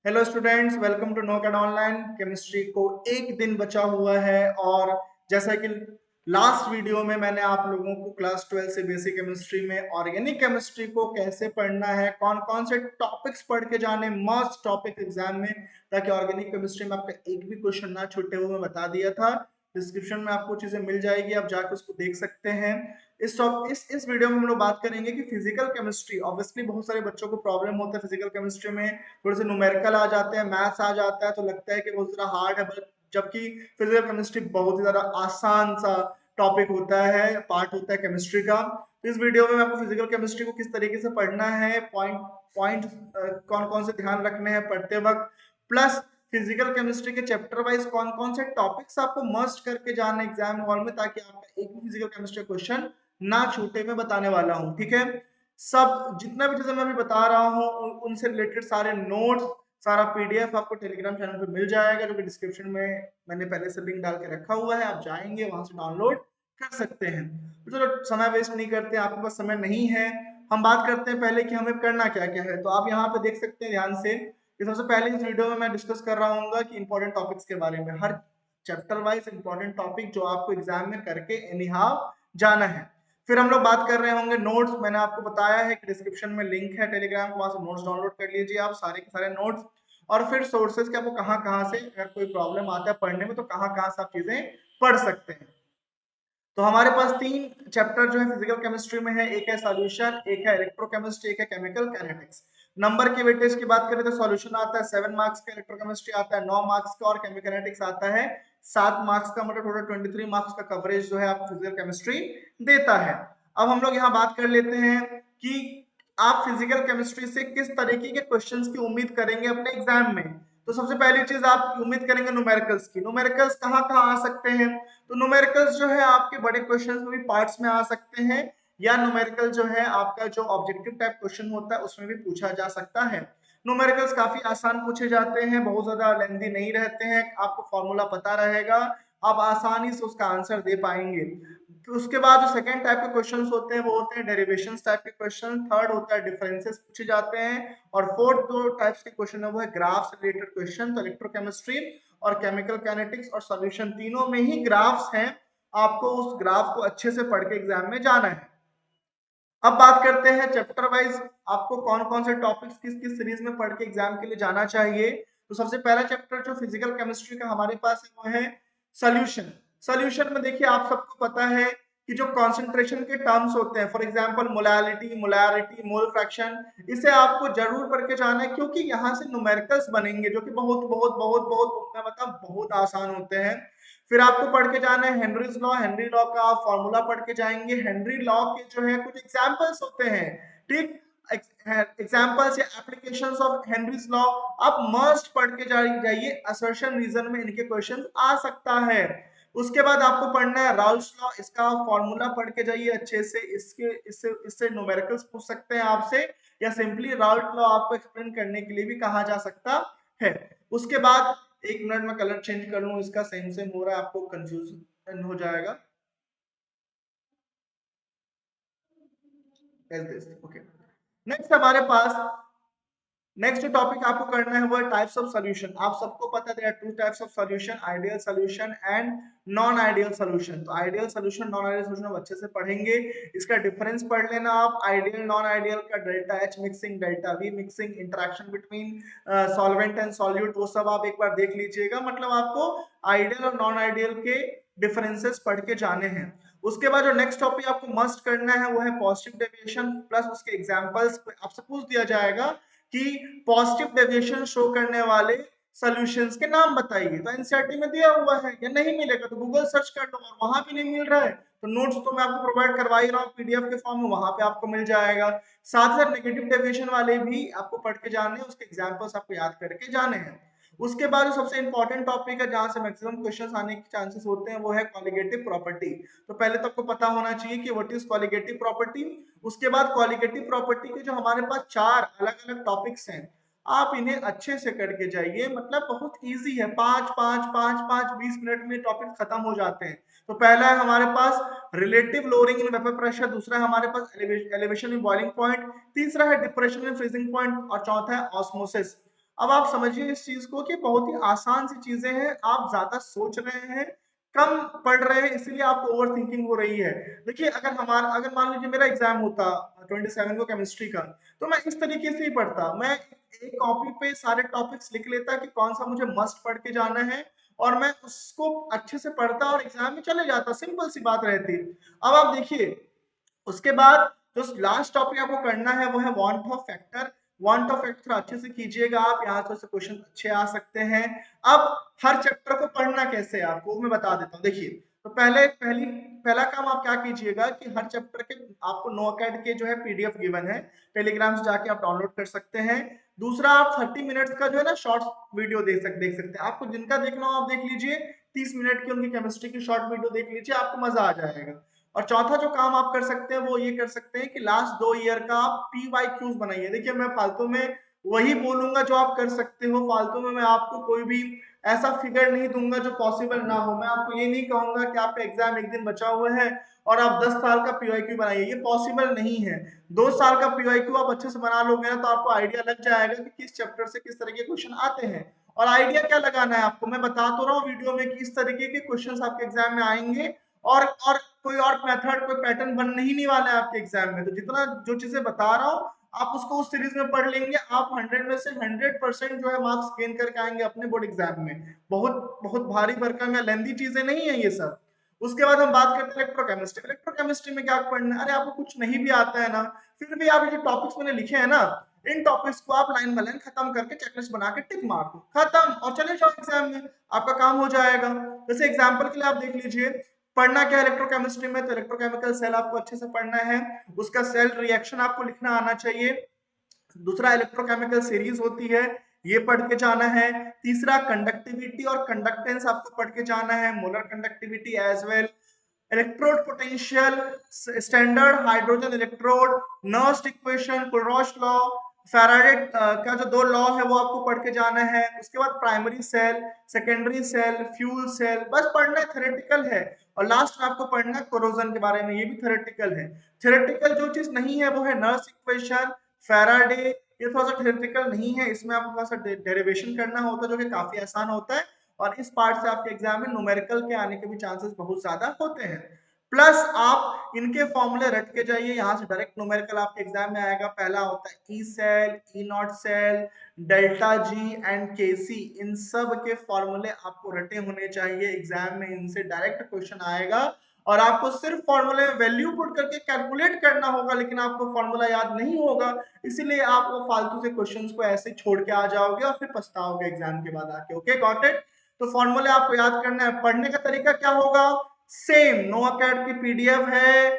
Hello students, welcome to knocked online. Chemistry को एक दिन बचा हुआ है और जैसा कि लास्ट वीडियो में मैंने आप लोगों को क्लास 12 से बेसिक केमिस्ट्री में ऑर्गेनिक केमिस्ट्री को कैसे पढ़ना है, कौन कौन से टॉपिक्स पढ़ के जाने मस्ट टॉपिक एग्जाम में, ताकि ऑर्गेनिक केमिस्ट्री में आपका एक भी क्वेश्चन ना छूटे हुए मैं बता दिया था। डिस्क्रिप्शन में आपको चीजें मिल जाएगी, आप जाकर उसको देख सकते हैं। इस वीडियो में हम लोग बात करेंगे कि फिजिकल केमिस्ट्री, ऑब्वियसली बहुत सारे बच्चों को प्रॉब्लम होता है फिजिकल केमिस्ट्री में, थोड़े से न्यूमेरिकल आ जाते हैं, मैथ्स आ जाता है तो लगता है कि बहुत ज्यादा हार्ड है, जबकि फिजिकल केमिस्ट्री बहुत ही ज्यादा आसान सा टॉपिक होता है, पार्ट होता है केमिस्ट्री का। तो इस वीडियो में मैं आपको फिजिकल केमिस्ट्री को किस तरीके से पढ़ना है, पॉइंट पॉइंट कौन कौन से ध्यान रखने हैं पढ़ते वक्त, प्लस फिजिकल केमिस्ट्री के चैप्टर वाइज कौन कौन से टॉपिक्स आपको मस्ट करके जाना एग्जाम हॉल में, ताकि आपका एक भी फिजिकल केमिस्ट्री क्वेश्चन ना छूटे, मैं बताने वाला हूँ। ठीक है, सब जितना भी चीजें मैं अभी बता रहा हूँ उनसे रिलेटेड सारे नोट्स, सारा पीडीएफ आपको टेलीग्राम चैनल पे मिल जाएगा, जो कि डिस्क्रिप्शन में मैंने पहले से लिंक डाल के रखा हुआ है, आप जाएंगे वहां से डाउनलोड कर सकते हैं। तो चलो समय वेस्ट नहीं करते, आपके पास समय नहीं है, हम बात करते हैं पहले कि हमें करना क्या क्या है। तो आप यहाँ पे देख सकते हैं ध्यान से कि सबसे पहले इस वीडियो में मैं डिस्कस कर रहा हूँ कि इंपॉर्टेंट टॉपिक्स के बारे में, हर चैप्टर वाइज इंपॉर्टेंट टॉपिक जो आपको एग्जाम में करके एनी हाउ जाना है। फिर हम लोग बात कर रहे होंगे नोट्स। मैंने आपको बताया है कि डिस्क्रिप्शन में लिंक है टेलीग्राम, वहां से नोट्स डाउनलोड कर लीजिए आप, सारे के सारे नोट्स। और फिर सोर्सेज के आपको कहाँ कहाँ से अगर कोई प्रॉब्लम आता है पढ़ने में तो कहाँ कहाँ से आप चीजें पढ़ सकते हैं। तो हमारे पास तीन चैप्टर जो है फिजिकल केमिस्ट्री में है, एक है सॉल्यूशन, एक है इलेक्ट्रोकेमिस्ट्री, एक है केमिकल काइनेटिक्स। नंबर की वेटेज की बात करें तो सॉल्यूशन आता है 7 मार्क्स का, इलेक्ट्रोकेमिस्ट्री आता है 9 मार्क्स का और केमिकल काइनेटिक्स आता है 7 मार्क्स का, मतलब टोटल 23 मार्क्स का कवरेज जो है आपको फिजिकल केमिस्ट्री देता है। अब हम लोग यहाँ बात कर लेते हैं कि आप फिजिकल केमिस्ट्री से किस तरीके के क्वेश्चंस की उम्मीद करेंगे अपने एग्जाम में। तो सबसे पहली चीज आप उम्मीद करेंगे न्यूमेरिकल्स की। न्यूमेरिकल्स कहाँ कहाँ आ सकते हैं? तो न्यूमेरिकल्स जो है आपके बड़े क्वेश्चंस में भी पार्ट्स में आ सकते हैं, या न्यूमेरिकल जो है आपका जो ऑब्जेक्टिव टाइप क्वेश्चन होता है उसमें भी पूछा जा सकता है। न्यूमेरिकल्स काफी आसान पूछे जाते हैं, बहुत ज्यादा लेंथी नहीं रहते हैं, आपको फॉर्मूला पता रहेगा, आप आसानी से उसका आंसर दे पाएंगे। तो उसके बाद जो सेकंड टाइप के क्वेश्चंस होते हैं वो होते हैं डेरिवेशंस टाइप के क्वेश्चन, थर्ड होता है डिफरेंसेस पूछे जाते हैं, और फोर्थ दो टाइप्स के क्वेश्चन है वो है ग्राफ से रिलेटेड क्वेश्चन। तो इलेक्ट्रोकेमिस्ट्री और केमिकल काइनेटिक्स और सॉल्यूशन तीनों में ही ग्राफ्स हैं, आपको उस ग्राफ को अच्छे से पढ़ के एग्जाम में जाना है। अब बात करते हैं चैप्टर वाइज आपको कौन कौन से टॉपिक्स किस किस सीरीज में पढ़ के एग्जाम के लिए जाना चाहिए। तो सबसे पहला चैप्टर जो फिजिकल केमिस्ट्री का हमारे पास है वो है सॉल्यूशन। सॉल्यूशन में देखिए आप सबको पता है कि जो कॉन्सेंट्रेशन के टर्म्स होते हैं, for example molality, molarity, mole fraction, इसे आपको जरूर पढ़ के जाना है, क्योंकि यहाँ से न्यूमेरिकल्स बनेंगे जो कि बहुत बहुत बहुत बहुत मैं बताऊं बहुत आसान होते हैं। फिर आपको पढ़ के जाना है हेनरीज लॉ। हेनरी लॉ का आप फॉर्मूला पढ़ के जाएंगे। हेनरी लॉ के जो है कुछ एग्जांपल्स होते हैं, ठीक, एग्जांपल्स या एप्लीकेशंस ऑफ हेनरीज लॉ आप मस्ट पढ़ के जाइए, असर्शन रीजन में इनके क्वेश्चन आ सकता है। उसके बाद आपको पढ़ना है राउल्स लॉ, इसका फॉर्मूला पढ़ के जाइए अच्छे से, इसके इससे इससे न्यूमेरिकल्स पूछ सकते हैं आपसे, या सिंपली राउल्ट लॉ आपको एक्सप्लेन करने के लिए भी कहा जा सकता है। उसके बाद एक मिनट में कलर चेंज कर लूं, इसका सेम सेम हो रहा है, आपको कंफ्यूजन हो जाएगा। ओके, नेक्स्ट हमारे पास नेक्स्ट जो टॉपिक आपको करना है वो है टाइप्स ऑफ सॉल्यूशन। आप सबको पता है there are two types of solution, ideal solution and non ideal solution. तो ideal solution, non ideal solution आप अच्छे से पढ़ेंगे, इसका डिफरेंस पढ़ लेना आप। आइडियल नॉन आइडियल का delta H mixing, delta V mixing, interaction between solvent and solute, वो सब आप एक बार देख लीजिएगा। मतलब आपको आइडियल और नॉन आइडियल के डिफरेंसेस पढ़ के जाने हैं। उसके बाद जो नेक्स्ट टॉपिक आपको मस्ट करना है वो है पॉजिटिव डेविएशन, प्लस उसके एग्जांपल्स आपसे पूछ दिया जाएगा कि पॉजिटिव डेविएशन शो करने वाले सॉल्यूशंस के नाम बताइए। तो एनसीईआरटी में दिया हुआ है, या नहीं मिलेगा तो गूगल सर्च कर लो, और वहां भी नहीं मिल रहा है तो नोट्स तो मैं आपको प्रोवाइड करवा ही रहा हूँ पीडीएफ के फॉर्म में, वहां पे आपको मिल जाएगा। साथ ही साथ नेगेटिव डेविएशन वाले भी आपको पढ़ के जाने हैं, उसके एग्जांपल्स आपको याद करके जाने हैं। उसके बाद जो सबसे इंपॉर्टेंट टॉपिक है जहां से मैक्सिमम क्वेश्चंस आने के चांसेस होते हैं वो है कॉलिगेटिव प्रॉपर्टी। तो पहले तो आपको पता होना चाहिए कि व्हाट इज कॉलिगेटिव प्रॉपर्टी। उसके बाद कॉलिगेटिव प्रॉपर्टी के जो हमारे पास चार अलग अलग टॉपिक्स हैं, आप इन्हें अच्छे से करके जाइए, मतलब बहुत इजी है, 5 5 5 5 20 मिनट में टॉपिक खत्म हो जाते हैं। तो पहला है हमारे पास relative lowering in vapour pressure, दूसरा है हमारे पास एलिवेशन इन बॉइलिंग पॉइंट, तीसरा है डिप्रेशन इन फ्रीजिंग पॉइंट, और चौथा है ऑस्मोसिस। अब आप समझिए इस चीज को कि बहुत ही आसान सी चीजें हैं, आप ज्यादा सोच रहे हैं, कम पढ़ रहे हैं, इसीलिए आपको ओवर थिंकिंग हो रही है। देखिए अगर मान लीजिए मेरा एग्जाम होता 27 को केमिस्ट्री का, तो मैं इस तरीके से ही पढ़ता। मैं एक कॉपी पे सारे टॉपिक्स लिख लेता कि कौन सा मुझे मस्ट पढ़ के जाना है, और मैं उसको अच्छे से पढ़ता और एग्जाम में चले जाता। सिंपल सी बात रहती। अब आप देखिए, उसके बाद जो लास्ट टॉपिक आपको करना है वो है want of factor. Want of factor अच्छे से कीजिएगा आप, यहाँ से क्वेश्चन अच्छे आ सकते हैं। अब हर चैप्टर को पढ़ना कैसे है आपको मैं बता देता हूँ। देखिए, तो पहला काम आप क्या कीजिएगा कि हर चैप्टर के आपको नोकैड के जो है पीडीएफ गिवन है, टेलीग्राम से जाके आप डाउनलोड कर सकते हैं। दूसरा, आप 30 मिनट्स का जो है ना शॉर्ट वीडियो देख सकते हैं। आपको जिनका देखना हो आप देख लीजिए, 30 मिनट की उनकी केमिस्ट्री की शॉर्ट वीडियो देख लीजिए, आपको मजा आ जाएगा। और चौथा जो काम आप कर सकते हैं वो ये कर सकते हैं कि लास्ट 2 ईयर का आप PYQs बनाइए। देखिए, मैं फालतू में वही बोलूंगा जो आप कर सकते हो, फालतू में मैं आपको कोई भी ऐसा फिगर नहीं दूंगा जो पॉसिबल ना हो। मैं आपको ये नहीं कहूंगा कि आपका एग्जाम एक दिन बचा हुआ है और आप 10 साल का PYQ बनाइए, ये पॉसिबल नहीं है। 2 साल का PYQ आप अच्छे से बना लोगे ना, तो आपको आइडिया लग जाएगा कि किस चैप्टर से किस तरह के क्वेश्चन आते हैं। और आइडिया क्या लगाना है आपको, मैं बता तो रहा हूँ वीडियो में कि इस तरीके के क्वेश्चंस आपके एग्जाम में आएंगे, और कोई और मेथड, कोई पैटर्न बनने ही नहीं वाला है आपके एग्जाम में। तो जितना जो चीजें बता रहा हूँ आप उसको उस सीरीज में पढ़ लेंगे, आप 100 में से 100% जो है मार्क्स गेन करके आएंगे अपने बोर्ड एग्जाम में। बहुत बहुत भारी भरकम या लेंदी चीजें नहीं है ये सब। उसके बाद हम बात करते हैं इलेक्ट्रोकेमिस्ट्री। इलेक्ट्रोकेमिस्ट्री में क्या पढ़ना है? अरे आपको कुछ नहीं भी आता है ना, फिर भी आप ये जो टॉपिक्स मैंने लिखे हैं ना, इन टॉपिक्स को आप लाइन बाय लाइन खत्म करके चेकलिस्ट बना के टिक मार दो, खत्म, और चले जाओ एग्जाम में, आपका काम हो जाएगा। जैसे एग्जांपल के लिए आप देख लीजिए, पढ़ना क्या है इलेक्ट्रोकेमिस्ट्री में, तो इलेक्ट्रोकेमिकल सेल आपको अच्छे से पढ़ना है, उसका सेल रिएक्शन आपको लिखना आना चाहिए। दूसरा, इलेक्ट्रोकेमिकल सीरीज होती है, ये पढ़ के जाना है। तीसरा, कंडक्टिविटी और कंडक्टेंस आपको पढ़ के जाना है, molar conductivity as well, electrode potential, standard hydrogen electrode, Nernst equation, Kohlrausch law, Faraday का जो 2 लॉ है वो आपको पढ़ के जाना है। उसके बाद primary cell, secondary cell, fuel cell, बस पढ़ना है, थ्योरेटिकल है। और लास्ट में आपको पढ़ना है कोरोजन के बारे में, ये भी थ्योरेटिकल है। थ्योरेटिकल जो चीज नहीं है वो है नर्स इक्वेशन, फैराडे, ये थोड़ा सा थ्योरेटिकल नहीं है, इसमें आपको थोड़ा सा डेरिवेशन करना होता है जो कि काफी आसान होता है, और इस पार्ट से आपके एग्जाम में न्यूमेरिकल के आने के भी चांसेस बहुत ज्यादा होते हैं। प्लस आप इनके फॉर्मूले रट के जाइए, यहाँ से डायरेक्ट न्यूमेरिकल आपके एग्जाम में आएगा। पहला होता है E cell, E not cell, delta G and K C, इन सब के फॉर्मूले आपको रटे होने चाहिए, एग्जाम में इनसे डायरेक्ट क्वेश्चन आएगा। और आपको सिर्फ फॉर्मूले में वैल्यू पुट करके कैलकुलेट करना होगा, लेकिन आपको फॉर्मूला याद नहीं होगा, इसीलिए आप वो फालतू से क्वेश्चंस को ऐसे छोड़ के आ जाओगे और फिर पछताओगे एग्जाम के बाद आके। Okay, got it. तो फॉर्मूले आपको याद करना है। पढ़ने का तरीका क्या होगा? सेम, नोकैड की पीडीएफ है,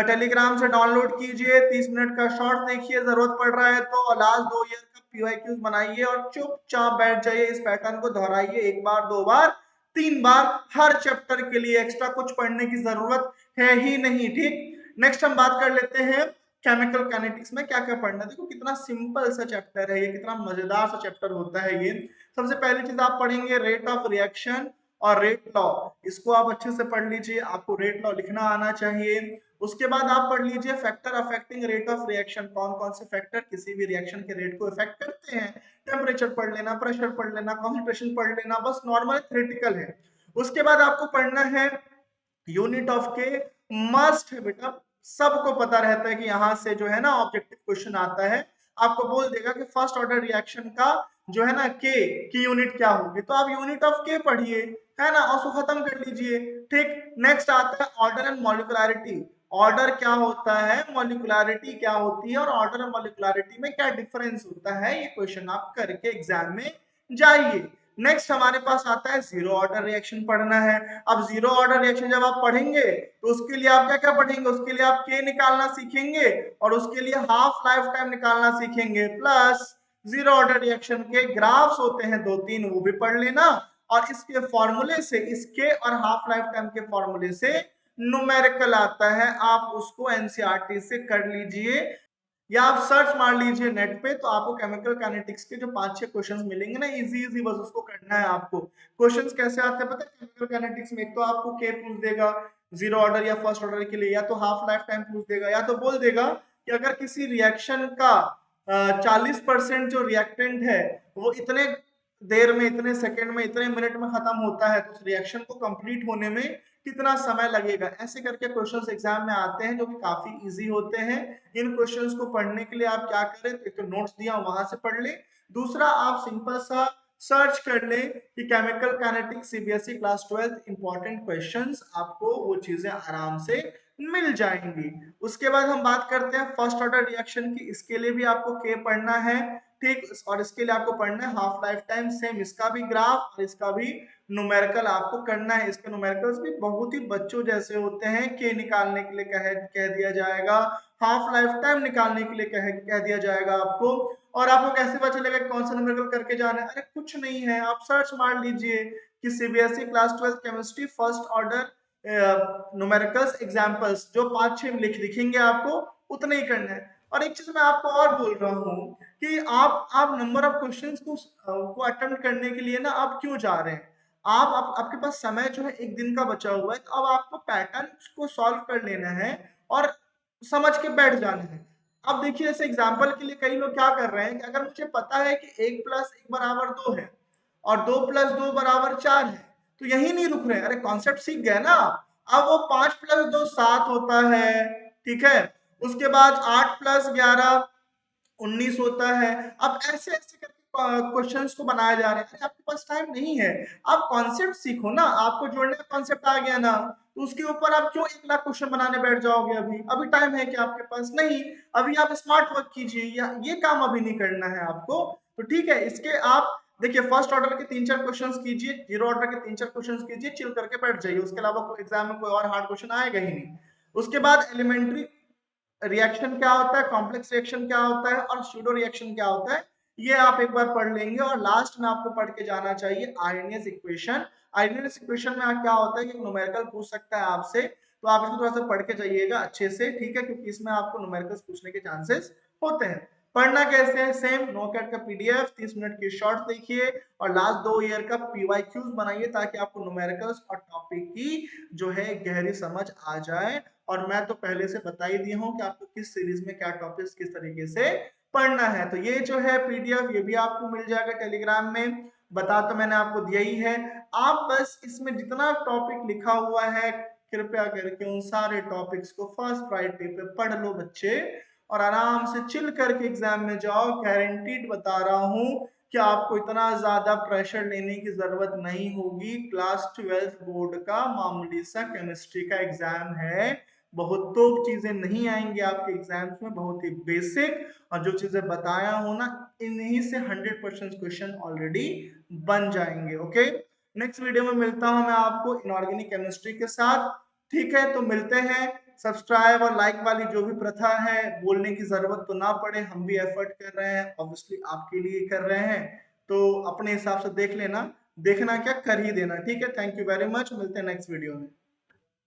टेलीग्राम से डाउनलोड कीजिए, 30 मिनट का शॉर्ट देखिए, जरूरत पड़ रहा है तो लास्ट 2 ईयर का PYQs बनाइए और चुपचाप बैठ जाइए, इस पैटर्न को दोहराइए 1 बार 2 बार 3 बार, हर चैप्टर के लिए एक्स्ट्रा कुछ पढ़ने की जरूरत है ही नहीं। ठीक, नेक्स्ट हम बात कर लेते हैं केमिकल काइनेटिक्स में क्या क्या पढ़ना। देखो कितना सिंपल सा चैप्टर है ये, कितना मजेदार सा चैप्टर होता है ये। सबसे पहली चीज आप पढ़ेंगे रेट ऑफ रिएक्शन और रेट लॉ, इसको आप अच्छे से पढ़ लीजिए, आपको रेट लॉ लिखना आना चाहिए। उसके बाद आप पढ़ लीजिए factor affecting rate of reaction, कौन कौन से फैक्टर किसी भी रिएक्शन के रेट को इफेक्ट करते हैं। टेम्परेचर पढ़ लेना, प्रेशर पढ़ लेना, कॉन्सेंट्रेशन पढ़ लेना, बस नॉर्मल थ्योरेटिकल है। उसके बाद आपको पढ़ना है यूनिट ऑफ के, मस्ट है बेटा, सबको पता रहता है कि यहां से जो है ना ऑब्जेक्टिव क्वेश्चन आता है, आपको बोल देगा कि फर्स्ट ऑर्डर रिएक्शन का जो है ना के की यूनिट क्या होगी, तो आप यूनिट ऑफ के पढ़िए, है ना, और उसको खत्म कर लीजिए। ठीक, नेक्स्ट आता है ऑर्डर एंड मॉलिक्युलरिटी। ऑर्डर क्या होता है, मॉलिक्युलरिटी क्या होती है, और ऑर्डर और मॉलिक्युलरिटी में क्या डिफरेंस होता है, ये क्वेश्चन आप करके एग्जाम में जाइए। नेक्स्ट हमारे पास आता है जीरो ऑर्डर रिएक्शन पढ़ना है। अब जीरो ऑर्डर रिएक्शन जब आप पढ़ेंगे तो उसके लिए आप क्या क्या पढ़ेंगे, उसके लिए आप के निकालना सीखेंगे और उसके लिए हाफ लाइफ टाइम निकालना सीखेंगे, प्लस जीरो ऑर्डर रिएक्शन के ग्राफ्स होते हैं 2-3, वो भी पढ़ लेना। और इसके फॉर्मूले से, इसके और हाफ लाइफ टाइम के फॉर्मूले से न्यूमेरिकल आता है, आप उसको एनसीईआरटी से कर लीजिए, या आप सर्च मार लीजिए नेट पे, तो आपको केमिकल काइनेटिक्स के जो 5-6 क्वेश्चंस मिलेंगे ना, इजी इजी, बस उसको करना है आपको। क्वेश्चंस कैसे आते हैं पता है केमिकल काइनेटिक्स में? एक तो आपको के पूछ देगा जीरो ऑर्डर या फर्स्ट ऑर्डर के लिए, या तो हाफ लाइफ टाइम पूछ देगा, या तो बोल देगा कि अगर किसी रिएक्शन का 40% जो रिएक्टेंट है वो इतने देर में, इतने सेकंड में, इतने मिनट में खत्म होता है, तो उस रिएक्शन को कंप्लीट होने में कितना समय लगेगा। ऐसे करके क्वेश्चंस एग्जाम में आते हैं जो कि काफी इजी होते हैं। इन क्वेश्चंस को पढ़ने के लिए आप क्या करें, एक तो नोट्स दिया वहां से पढ़ ले, दूसरा आप सिंपल सा सर्च कर ले कि chemical kinetics CBSE class 12 important questions, आपको वो चीजें आराम से मिल जाएंगी। उसके बाद हम बात करते हैं फर्स्ट ऑर्डर रिएक्शन की। इसके लिए भी आपको के पढ़ना है, ठीक, और इसके लिए आपको पढ़ना है हाफ लाइफ टाइम, सेम इसका भी ग्राफ और इसका भी न्यूमेरिकल आपको करना है। इसके न्यूमेरिकल्स भी बहुत ही बच्चों जैसे होते हैं। के निकालने के लिए कह दिया जाएगा, हाफ लाइफ टाइम निकालने के लिए कह दिया जाएगा आपको। और आपको कैसे पता चलेगा कौन सा न्यूमेरिकल करके जाना है? अरे कुछ नहीं है, आप सर्च मार लीजिए कि CBSE class 12 chemistry first order numericals examples, जो 5-6 दिखेंगे आपको, उतने ही करना है। और एक चीज मैं आपको और बोल रहा हूँ कि आप नंबर ऑफ क्वेश्चंस को अटेम्प्ट करने के लिए ना आप क्यों जा रहे हैं? आपके पास समय जो है एक दिन का बचा हुआ है, तो अब आपको पैटर्न को सॉल्व कर लेना है और समझ के बैठ जाना है। अब देखिए, ऐसे एग्जाम्पल के लिए कई लोग क्या कर रहे हैं कि अगर मुझे पता है कि 1+1 = 2 है और 2+2 = 4 है, तो यही नहीं रुक रहे हैं। अरे कॉन्सेप्ट सीख गए ना। अब वो 5+2 7 होता है, ठीक है। उसके बाद 8+11 19 होता है। अब ऐसे ऐसे करके क्वेश्चंस को बनाया जा रहा है। अरे आपके पास टाइम नहीं है, आप कॉन्सेप्ट सीखो ना। आपको जोड़ने का कॉन्सेप्ट आ गया ना, तो उसके ऊपर आप क्यों 1 लाख क्वेश्चन बनाने बैठ जाओगे? अभी अभी टाइम है क्या आपके पास? नहीं। अभी आप स्मार्ट वर्क कीजिए, या ये काम अभी नहीं करना है आपको, तो ठीक है। इसके आप देखिए, फर्स्ट ऑर्डर के 3-4 क्वेश्चंस कीजिए, जीरो ऑर्डर के 3-4 क्वेश्चंस कीजिए, चिल करके बैठ जाइए। उसके अलावा एग्जाम में कोई और हार्ड क्वेश्चन आएगा ही नहीं। उसके बाद एलिमेंट्री रिएक्शन क्या होता है, कॉम्प्लेक्स रिएक्शन क्या होता है और स्यूडो रिएक्शन क्या होता है, ये आप एक बार पढ़ लेंगे। और लास्ट में आपको पढ़ के जाना चाहिए आर्हेनियस इक्वेशन। आर्हेनियस इक्वेशन में क्या होता है कि न्यूमेरिकल पूछ सकता है आपसे, तो आप इसको थोड़ा सा पढ़ के जाइएगा अच्छे से, ठीक है, क्योंकि इसमें आपको न्यूमेरिकल्स पूछने के चांसेस होते हैं। पढ़ना कैसे है? सेम नोकैट का पीडीएफ 30 मिनट की शॉर्ट देखिए और लास्ट 2 ईयर का पीवाईक्यूज बनाइए, ताकि आपको न्यूमेरिकल्स और टॉपिक की जो है गहरी समझ आ जाए। और मैं तो पहले से बता ही दिया हूं कि आपको किस सीरीज में क्या टॉपिक्स किस तरीके से पढ़ना है। तो ये जो है पीडीएफ, ये भी आपको मिल जाएगा टेलीग्राम में। बता तो मैंने आपको दिया ही है। आप बस इसमें जितना टॉपिक लिखा हुआ है, कृपया करके उन सारे टॉपिक्स को फर्स्ट प्रायोरिटी पे पढ़ लो बच्चे, और आराम से चिल करके एग्जाम में जाओ। गारंटीड बता रहा हूं कि आपको इतना ज्यादा प्रेशर लेने की जरूरत नहीं होगी। क्लास 12 बोर्ड का मामूली सा केमिस्ट्री का एग्जाम है, बहुत तो चीजें नहीं आएंगी आपके एग्जाम्स में, बहुत ही बेसिक, और जो चीजें बताया हूं ना, इन्हीं से 100% क्वेश्चन ऑलरेडी बन जाएंगे। ओके, नेक्स्ट वीडियो में मिलता हूं मैं आपको इनऑर्गेनिक केमिस्ट्री के साथ, ठीक है। तो मिलते हैं। सब्सक्राइब और लाइक वाली जो भी प्रथा है, बोलने की जरूरत तो ना पड़े, हम भी एफर्ट कर रहे हैं, ऑब्वियसली आपके लिए कर रहे हैं, तो अपने हिसाब से देख लेना, देखना क्या कर ही देना, ठीक है। थैंक यू वेरी मच, मिलते हैं नेक्स्ट वीडियो में।